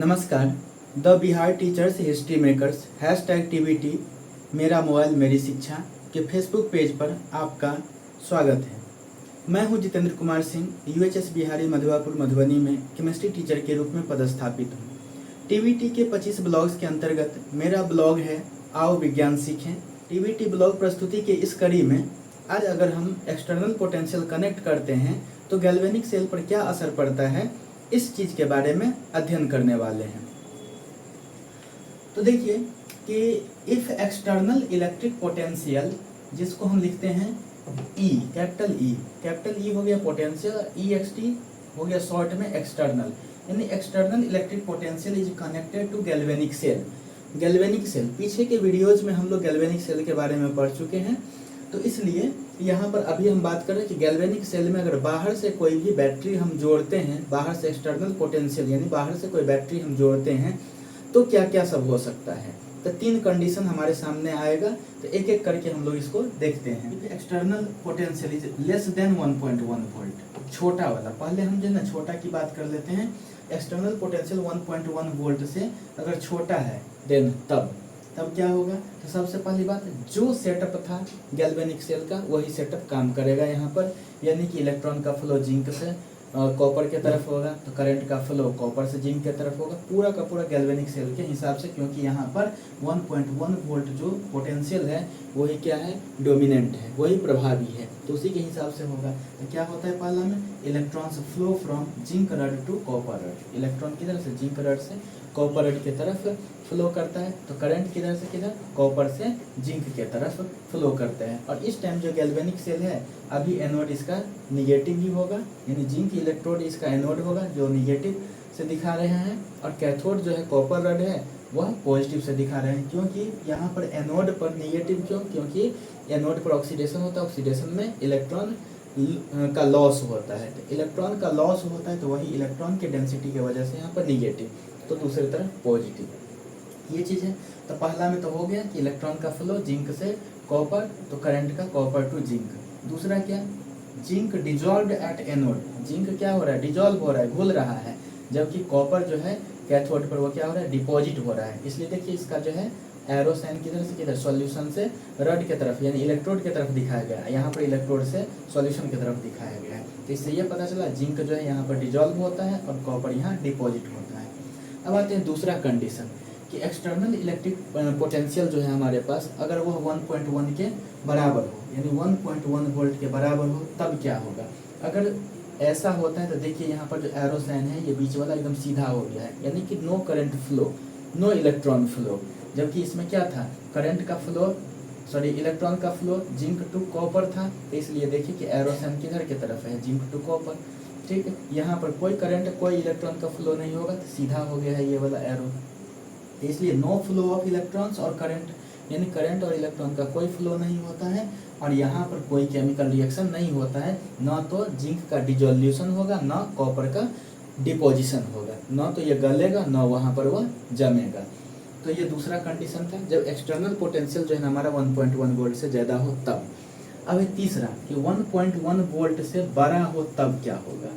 नमस्कार। The Bihar teachers history makers #TBT मेरा mobile मेरी शिक्षा के फेसबुक पेज पर आपका स्वागत है। मैं हूं जितेंद्र कुमार सिंह, UHS बिहारी मधुवापुर मधुबनी में केमिस्ट्री टीचर के रूप में पदस्थापित हूं। TBT के 25 ब्लॉग्स के अंतर्गत मेरा ब्लॉग है आओ विज्ञान सीखें। TBT ब्लॉग प्रस्तुति के इस कड़ी में आज अगर हम एक्सटर्नल पोटेंशियल कनेक्ट करते हैं तो गैल्वेनिक सेल पर क्या असर पड़ता है, इस चीज़ के बारे में अध्ययन करने वाले हैं। तो देखिए कि इफ एक्सटर्नल इलेक्ट्रिक पोटेंशियल, जिसको हम लिखते हैं E, कैपिटल E हो गया पोटेंशियल, EXT हो गया शॉर्ट में एक्सटर्नल, यानी external electric potential is connected to galvanic cell. Galvanic cell, पीछे के वीडियोज में हम लोग गैल्वेनिक सेल के बारे में पढ़ चुके हैं, तो इसलिए यहाँ पर अभी हम बात कर रहे हैं कि गैल्वेनिक सेल में अगर बाहर से कोई भी बैटरी हम जोड़ते हैं, बाहर से एक्सटर्नल पोटेंशियल यानी बाहर से कोई बैटरी हम जोड़ते हैं तो क्या क्या सब हो सकता है। तो 3 कंडीशन हमारे सामने आएगा, तो एक एक करके हम लोग इसको देखते हैं। External potential is less than 1.1 volt, छोटा वाला। पहले हम जो है ना छोटा की बात कर लेते हैं। एक्सटर्नल पोटेंशियल 1.1 वोल्ट से अगर छोटा है देन तब क्या होगा। तो सबसे पहली बात, जो सेटअप था गैल्वेनिक सेल का वही सेटअप काम करेगा यहाँ पर, यानी कि इलेक्ट्रॉन का फ्लो जिंक से कॉपर के तरफ होगा, तो करंट का फ्लो कॉपर से जिंक के तरफ होगा, पूरा का पूरा गैल्वेनिक सेल के हिसाब से, क्योंकि यहाँ पर 1.1 वोल्ट जो पोटेंशियल है वही क्या है, डोमिनेंट है, वही प्रभावी है, तो उसी के हिसाब से होगा। तो क्या होता है पहला में, electrons flow from zinc rod to copper rod, electron किधर से, जिंक रड से कॉपर रड की तरफ फ्लो करता है, तो करंट किधर से किधर, कॉपर से जिंक के तरफ फ्लो करता है। और इस टाइम जो गैल्वेनिक सेल है अभी एनोड इसका निगेटिव ही होगा, यानी जिंक इलेक्ट्रोड इसका एनोड होगा जो निगेटिव से दिखा रहे हैं, और कैथोड जो है कॉपर रड है वह पॉजिटिव से दिखा रहे हैं। क्योंकि यहाँ पर एनोड पर निगेटिव क्यों, क्योंकि एनोड पर ऑक्सीडेशन होता है, ऑक्सीडेशन में इलेक्ट्रॉन का लॉस होता है, तो इलेक्ट्रॉन का लॉस होता है तो वही इलेक्ट्रॉन के डेंसिटी की वजह से यहाँ पर निगेटिव, तो दूसरी तरफ पॉजिटिव, ये चीज़ है। तो पहला में तो हो गया कि इलेक्ट्रॉन का फ्लो जिंक से कॉपर, तो करंट का कॉपर टू जिंक। दूसरा क्या, zinc dissolved at anode, zinc क्या हो रहा है, डिजॉल्व हो रहा है, घुल रहा है, जबकि कॉपर जो है कैथोड पर वो क्या हो रहा है, डिपॉजिट हो रहा है। इसलिए देखिए इसका जो है एरो साइन किधर से किधर, सॉल्यूशन से रड के तरफ यानी इलेक्ट्रोड के तरफ दिखाया गया है, यहाँ पर इलेक्ट्रोड से सॉल्यूशन की तरफ दिखाया गया है। तो इससे ये पता चला जिंक जो है यहाँ पर डिजॉल्व होता है और कॉपर यहाँ डिपॉजिट होता है। अब आते हैं दूसरा कंडीशन कि एक्सटर्नल इलेक्ट्रिक पोटेंशियल जो है हमारे पास अगर वह 1.1 के बराबर हो, यानी 1.1 वोल्ट के बराबर हो, तब क्या होगा। अगर ऐसा होता है तो देखिए यहाँ पर जो एरो साइन है ये बीच वाला एकदम सीधा हो गया है, यानी कि no current flow, no electron flow, जबकि इसमें क्या था, करंट का फ्लो, सॉरी इलेक्ट्रॉन का फ्लो जिंक टू कॉपर था, तो इसलिए देखिए कि एरो साइन किधर की तरफ है, जिंक टू कॉपर। ठीक है, यहाँ पर कोई करंट कोई इलेक्ट्रॉन का फ्लो नहीं होगा, तो सीधा हो गया है ये वाला एरो, इसलिए नो फ्लो ऑफ इलेक्ट्रॉन्स और करंट, यानी करंट और इलेक्ट्रॉन का कोई फ्लो नहीं होता है, और यहाँ पर कोई केमिकल रिएक्शन नहीं होता है, ना तो जिंक का डिजोल्यूशन होगा, ना कॉपर का डिपोजिशन होगा, ना तो ये गलेगा ना वहाँ पर वह जमेगा। तो ये दूसरा कंडीशन था जब एक्सटर्नल पोटेंशियल जो है हमारा 1.1 वोल्ट से ज़्यादा हो तब। अब तीसरा कि 1.1 वोल्ट से बड़ा हो तब क्या होगा।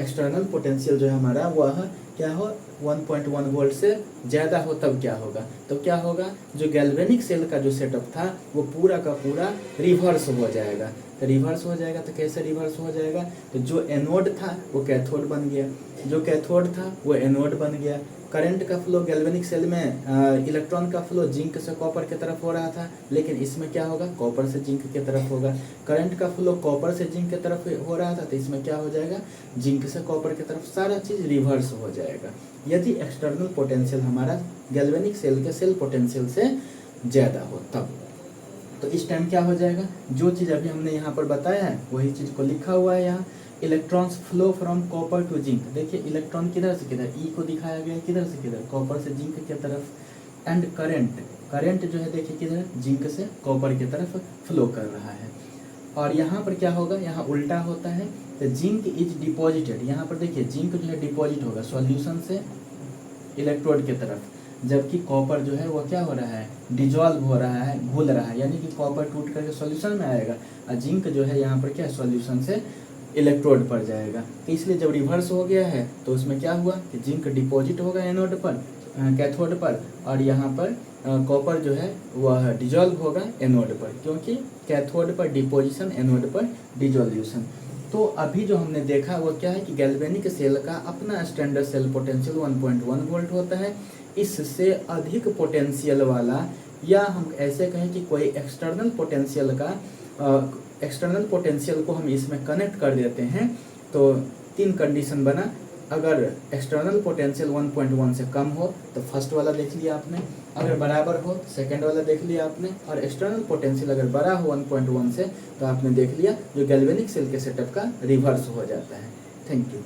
एक्सटर्नल पोटेंशियल जो है हमारा वह क्या हो, 1.1 वोल्ट से ज़्यादा हो तब क्या होगा। तो क्या होगा, जो गैल्वेनिक सेल का जो सेटअप था वो पूरा का पूरा रिवर्स हो जाएगा। तो रिवर्स हो जाएगा तो कैसे रिवर्स हो जाएगा, तो जो एनोड था वो कैथोड बन गया, जो कैथोड था वो एनोड बन गया। करंट का फ्लो गैल्वेनिक सेल में इलेक्ट्रॉन का फ्लो जिंक से कॉपर की तरफ हो रहा था, लेकिन इसमें क्या होगा, कॉपर से जिंक की तरफ होगा। करंट का फ्लो कॉपर से जिंक की तरफ हो रहा था, तो इसमें क्या हो जाएगा, जिंक से कॉपर की तरफ, सारा चीज़ रिवर्स हो जाएगा यदि एक्सटर्नल पोटेंशियल हमारा गैल्वेनिक सेल के सेल पोटेंशियल से ज़्यादा हो तब। तो इस टाइम क्या हो जाएगा, जो चीज़ अभी हमने यहाँ पर बताया है वही चीज़ को लिखा हुआ है यहाँ, electrons flow from copper two zinc. देखिए इलेक्ट्रॉन किधर से किधर, ई को दिखाया गया है किधर से किधर, कॉपर से जिंक की तरफ, एंड करंट जो है देखिए किधर, जिंक से कॉपर की तरफ फ्लो कर रहा है। और यहाँ पर क्या होगा, यहाँ उल्टा होता है, तो जिंक इज डिपॉजिटेड, यहाँ पर देखिए जिंक जो है डिपॉजिट होगा सॉल्यूशन से इलेक्ट्रोड की तरफ, जबकि कॉपर जो है वो क्या हो रहा है, डिजॉल्व हो रहा है, घुल रहा है, यानी कि कॉपर टूट करके सॉल्यूशन में आएगा, और जिंक जो है यहाँ पर क्या सॉल्यूशन से इलेक्ट्रोड पर जाएगा। तो इसलिए जब रिवर्स हो गया है तो उसमें क्या हुआ कि जिंक डिपॉजिट होगा एनोड पर, कैथोड पर, और यहाँ पर कॉपर जो है वह डिजॉल्व होगा एनोड पर, क्योंकि कैथोड पर डिपोजिशन, एनोड पर डिजोल्यूशन। तो अभी जो हमने देखा वो क्या है कि गैल्वेनिक सेल का अपना स्टैंडर्ड सेल पोटेंशियल 1.1 वोल्ट होता है। इससे अधिक पोटेंशियल वाला, या हम ऐसे कहें कि कोई एक्सटर्नल पोटेंशियल को हम इसमें कनेक्ट कर देते हैं तो 3 कंडीशन बना। अगर एक्सटर्नल पोटेंशियल 1.1 से कम हो तो फर्स्ट वाला देख लिया आपने, अगर बराबर हो सेकंड वाला देख लिया आपने, और एक्सटर्नल पोटेंशियल अगर बड़ा हो 1.1 से तो आपने देख लिया जो गैल्वेनिक सेल के सेटअप का रिवर्स हो जाता है। Thank you.